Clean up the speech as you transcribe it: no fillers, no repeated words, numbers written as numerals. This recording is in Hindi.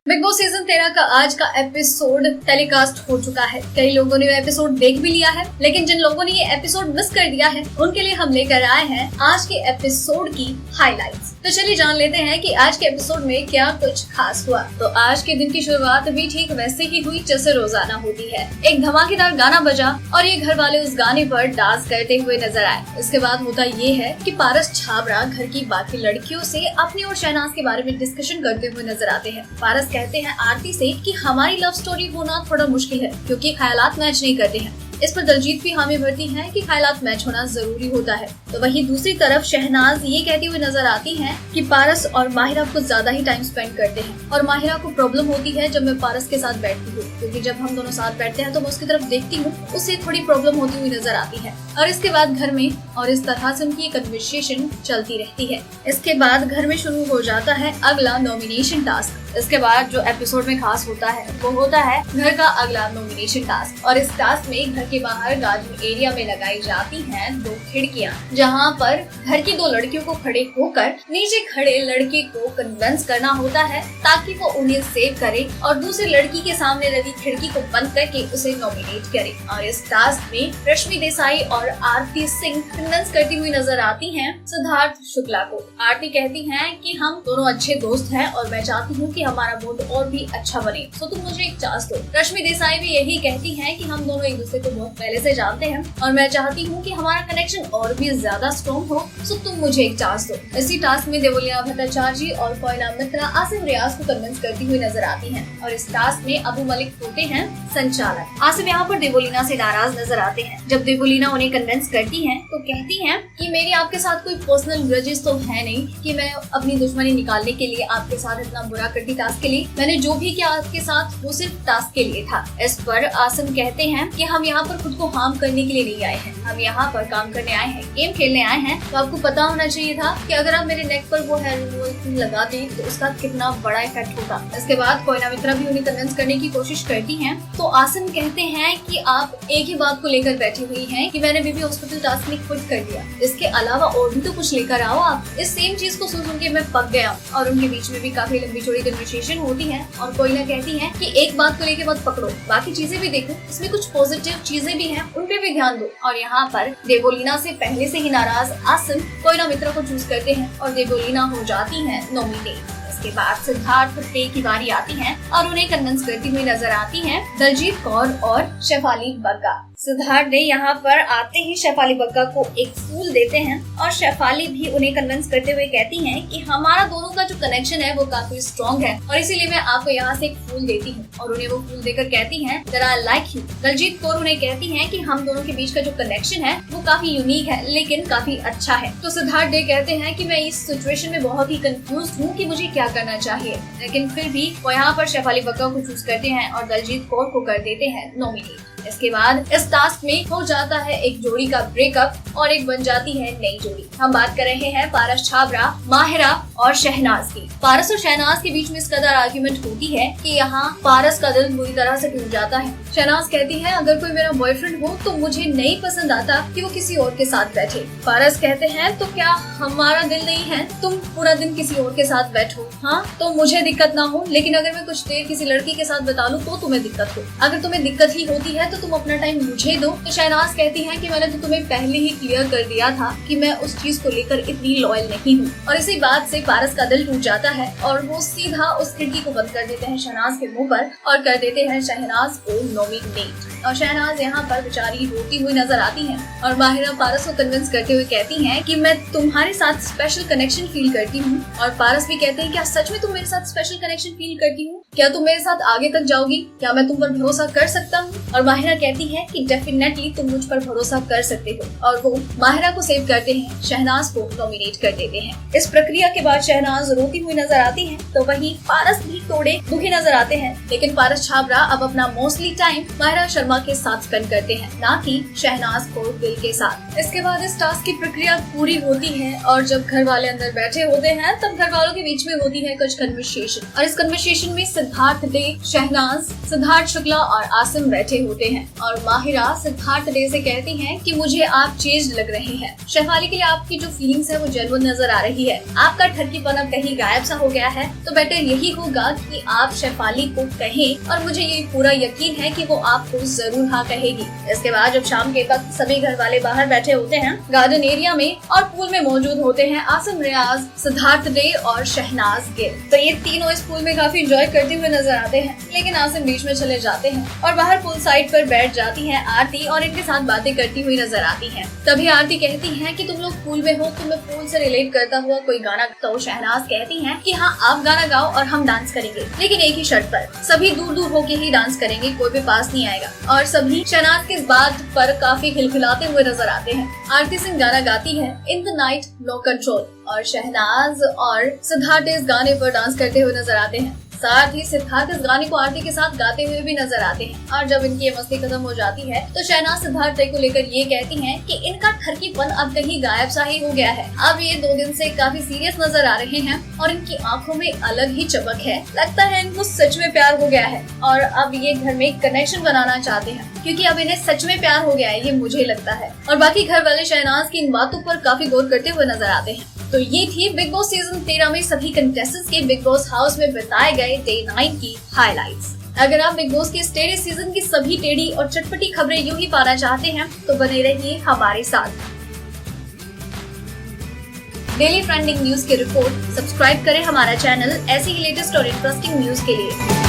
बिग बॉस सीजन 13 का आज का एपिसोड टेलीकास्ट हो चुका है। कई लोगों ने ये एपिसोड देख भी लिया है, लेकिन जिन लोगों ने ये एपिसोड मिस कर दिया है उनके लिए हम लेकर आए हैं आज के एपिसोड की हाइलाइट्स। तो चलिए जान लेते हैं कि आज के एपिसोड में क्या कुछ खास हुआ। तो आज के दिन की शुरुआत भी ठीक वैसे ही हुई जैसे रोजाना होती है। एक धमाकेदार गाना बजा और ये घर वाले उस गाने पर डांस करते हुए नजर आए। इसके बाद होता ये है कि पारस छाबड़ा घर की बाकी लड़कियों से अपनी और शहनाज के बारे में डिस्कशन करते हुए नजर आते हैं। पारस कहते हैं आरती से कि हमारी लव स्टोरी होना थोड़ा मुश्किल है क्योंकि ख्यालात मैच नहीं करते हैं। इस पर दलजीत भी हामी भरती है कि ख्यालात मैच होना जरूरी होता है। तो वहीं दूसरी तरफ शहनाज ये कहती हुई नजर आती हैं कि पारस और माहिरा कुछ ज्यादा ही टाइम स्पेंड करते हैं और माहिरा को प्रॉब्लम होती है जब मैं पारस के साथ बैठती हूँ, क्योंकि जब हम दोनों साथ बैठते हैं तो मैं उसकी तरफ देखती हूँ, उससे थोड़ी प्रॉब्लम होती हुई नजर आती है। और इसके बाद घर में और इस तरह से उनकी कन्वर्सेशन चलती रहती है। इसके बाद घर में शुरू हो जाता है अगला नॉमिनेशन टास्क। इसके बाद जो एपिसोड में खास होता है वो होता है घर का अगला नॉमिनेशन टास्क। और इस टास्क में घर के बाहर गार्डन एरिया में लगाई जाती हैं 2 खिड़कियां, जहां पर घर की 2 लड़कियों को खड़े होकर नीचे खड़े लड़के को कन्विंस करना होता है ताकि वो उन्हें सेव करे और दूसरी लड़की के सामने लगी खिड़की को बंद करके उसे नॉमिनेट करे। और इस टास्क में रश्मि देसाई और आरती सिंह कन्विंस करती हुई नजर आती हैं सिद्धार्थ शुक्ला को। आरती कहती हैं कि हम दोनों अच्छे दोस्त हैं और मैं चाहती हूँ कि हमारा बॉन्ड और भी अच्छा बने, तो तुम मुझे एक चांस दो। रश्मि देसाई भी यही कहती हैं कि हम दोनों एक दूसरे को बहुत पहले से जानते हैं और मैं चाहती हूँ कि हमारा कनेक्शन और भी ज्यादा स्ट्रॉन्ग हो, तो तुम मुझे एक चांस दो। इसी टास्क में देवोलीना भट्टाचार्य और कोयना मित्रा आसिम रियाज को कन्विंस करती हुई नजर आती हैं। और इस टास्क में अबू मलिक होते हैं संचालक। आसिम यहाँ पर देवोलीना से नाराज नजर आते हैं। जब देवोलीना उन्हें कन्विंस करती है तो कहती है कि मेरी आपके साथ कोई पर्सनल ग्रजेस तो है नहीं कि मैं अपनी दुश्मनी निकालने के लिए आपके साथ इतना बुरा करती। टास्क के लिए मैंने जो भी किया आपके साथ वो सिर्फ टास्क के लिए था। इस पर आसिम कहते हैं कि हम यहाँ पर खुद को हार्म करने के लिए नहीं आए हैं, हम यहाँ पर काम करने आए हैं, गेम खेलने आए हैं। तो आपको पता होना चाहिए था कि अगर आप मेरे नेक पर वो हेयर रिमूवल लगा दें तो उसका कितना बड़ा इफेक्ट होगा। इसके बाद कोयना मित्रा भी उन्हें कन्विंस करने की कोशिश करती हैं। तो आसिम कहते हैं कि आप एक ही बात को लेकर बैठी हुई हैं कि मैंने बीबी हॉस्पिटल टास्क में क्विट कर दिया, इसके अलावा और भी तो कुछ लेकर आओ आप। इस सेम चीज को सुन के मैं पक गया और उनके बीच में भी काफी लंबी चौड़ी कन्वर्सेशन होती है। और कोयना कहती है कि एक बात को लेके मत पकड़ो, बाकी चीजें भी देखो, इसमें कुछ पॉजिटिव चीजें भी हैं, उन पे भी ध्यान दो। और यहाँ पर देवोलीना से पहले से ही नाराज आसिम कोयना मित्रा को चूज करते हैं और देवोलीना हो जाती है नॉमिनेट। इसके बाद सिद्धार्थ की बारी आती है और उन्हें कन्विंस करती हुई नजर आती हैं दलजीत कौर और शेफाली बग्गा। सिद्धार्थ ने यहाँ पर आते ही शेफाली बग्गा को एक फूल देते हैं और शेफाली भी उन्हें कन्विंस करते हुए कहती हैं कि हमारा दोनों का जो कनेक्शन है वो काफी स्ट्रॉन्ग है और इसीलिए मैं आपको यहाँ से एक फूल देती हूँ। और उन्हें वो फूल देकर कहती हैं that I like you. Daljit Kaur उन्हें कहती हैं कि हम दोनों के बीच का जो कनेक्शन है वो काफी यूनिक है लेकिन काफी अच्छा है। तो सिद्धार्थ कहते हैं कि मैं इस सिचुएशन में बहुत ही कंफ्यूज हूँ कि मुझे क्या करना चाहिए, लेकिन फिर भी वो यहाँ पर शेफाली बग्गा को चूज करते हैं और दलजीत कौर को कर देते हैं नॉमिनेट। इसके बाद इस टास्क में हो जाता है एक जोड़ी का ब्रेकअप और एक बन जाती है नई जोड़ी। हम बात कर रहे हैं पारस छाबड़ा, माहिरा और शहनाज की। पारस और शहनाज के बीच में इस कदर आर्ग्यूमेंट होती है कि यहाँ पारस का दिल बुरी तरह से टूट जाता है। शहनाज कहती है अगर कोई मेरा बॉयफ्रेंड हो तो मुझे नहीं पसंद आता कि वो किसी और के साथ बैठे। पारस कहते हैं तो क्या हमारा दिल नहीं है, तुम पूरा दिन किसी और के साथ बैठो, हाँ तो मुझे दिक्कत ना हो, लेकिन अगर मैं कुछ देर किसी लड़की के साथ बिता लूं तो तुम्हें दिक्कत हो। अगर तुम्हें दिक्कत ही होती है तो तुम अपना टाइम मुझे दो। तो शहनाज कहती है कि मैंने तो तुम्हें पहले ही क्लियर कर दिया था कि मैं उस चीज को लेकर इतनी लॉयल नहीं हूँ। और इसी बात से पारस का दिल टूट जाता है और वो सीधा उस खिड़की को बंद कर देते हैं शहनाज के मुंह पर और कर देते हैं शहनाज को नॉमिनेट। और शहनाज यहाँ पर बेचारी रोती हुई नजर आती है और माहिरा पारस को कन्विंस करते हुए कहती है कि मैं तुम्हारे साथ स्पेशल कनेक्शन फील करती हूँ। और पारस भी कहते हैं क्या सच में तुम मेरे साथ स्पेशल कनेक्शन फील करती हूँ, क्या तुम मेरे साथ आगे तक जाओगी, क्या मैं तुम पर भरोसा कर सकता हूँ। और माहिरा कहती है कि डेफिनेटली तुम मुझ पर भरोसा कर सकते हो। और वो माहिरा को सेव करते हैं, शहनाज को नॉमिनेट कर देते हैं। इस प्रक्रिया के बाद शहनाज रोती हुई नजर आती है तो वहीं पारस भी थोड़े दुखी नजर आते हैं, लेकिन पारस छाबड़ा अब अपना मोस्टली टाइम माहिरा शर्मा शर्मा के साथ स्पेंड करते हैं, ना कि शहनाज कौर गिल के साथ। इसके बाद इस टास्क की प्रक्रिया पूरी होती है और जब घर वाले अंदर बैठे होते हैं तब घर वालों के बीच में होती है कुछ कन्वर्सेशन, और इस कन्वर्सेशन में सिद्धार्थ डे, शहनाज, सिद्धार्थ शुक्ला और आसिम बैठे होते हैं और माहिरा सिद्धार्थ डे से कहती हैं कि मुझे आप चेंज लग रहे हैं, शेफाली के लिए आपकी जो फीलिंग्स है वो जेन्युइन नजर आ रही है, आपका ठरकीपन अब कहीं गायब सा हो गया है, तो बेटर यही होगा कि आप शेफाली को कहें और मुझे ये पूरा यकीन है कि वो आपको जरूर हाँ कहेगी। इसके बाद जब शाम के वक्त सभी घर वाले बाहर बैठे होते हैं गार्डन एरिया में और पूल में मौजूद होते हैं आसिम रियाज, सिद्धार्थ डे और शहनाज गिल, तो ये तीनों इस पूल में काफी एंजॉय करते हुए नजर आते हैं। लेकिन आसिम बीच में चले जाते हैं और बाहर पूल साइड पर बैठ जाती है आरती और इनके साथ बातें करती हुई नजर आती है। तभी आरती कहती है कि तुम लोग पूल में हो, तुम्हें पूल से रिलेट करता हुआ कोई गाना, तो शहनाज कहती है कि हाँ आप गाना गाओ और हम डांस करेंगे, लेकिन एक ही शर्त पर, सभी दूर दूर होके ही डांस करेंगे, कोई भी पास नहीं आएगा। और सभी शहनाज के इस बात पर काफी खिलखिलाते हुए नजर आते हैं। आरती सिंह गाना गाती है in the night no control और शहनाज और सिद्धार्थ इस गाने पर डांस करते हुए नजर आते हैं। साथ ही सिद्धार्थ इस गाने को आरती के साथ गाते हुए भी नजर आते हैं। और जब इनकी ये मस्ती खत्म हो जाती है तो शहनाज सिद्धार्थ को लेकर ये कहती हैं कि इनका ठरकीपन अब कहीं गायब सा ही हो गया है। अब ये 2 दिन से काफी सीरियस नजर आ रहे हैं और इनकी आंखों में अलग ही चमक है, लगता है इनको सच में प्यार हो गया है और अब ये घर में एक कनेक्शन बनाना चाहते हैं, क्योंकि अब इन्हें सच में प्यार हो गया है, ये मुझे लगता है। और बाकी घर वाले शहनाज की इन बातों पर काफी गौर करते हुए नजर आते हैं। तो ये थी बिग बॉस सीजन 13 में सभी कंटेस्टेंट्स के बिग बॉस हाउस में बिताए गए डे 9 की हाइलाइट्स। अगर आप बिग बॉस के इस टेढ़े सीजन की सभी टेढ़ी और चटपटी खबरें यूं ही पाना चाहते हैं तो बने रहिए हमारे साथ। डेली ट्रेंडिंग न्यूज की रिपोर्ट सब्सक्राइब करें हमारा चैनल ऐसी ही लेटेस्ट और इंटरेस्टिंग न्यूज के लिए।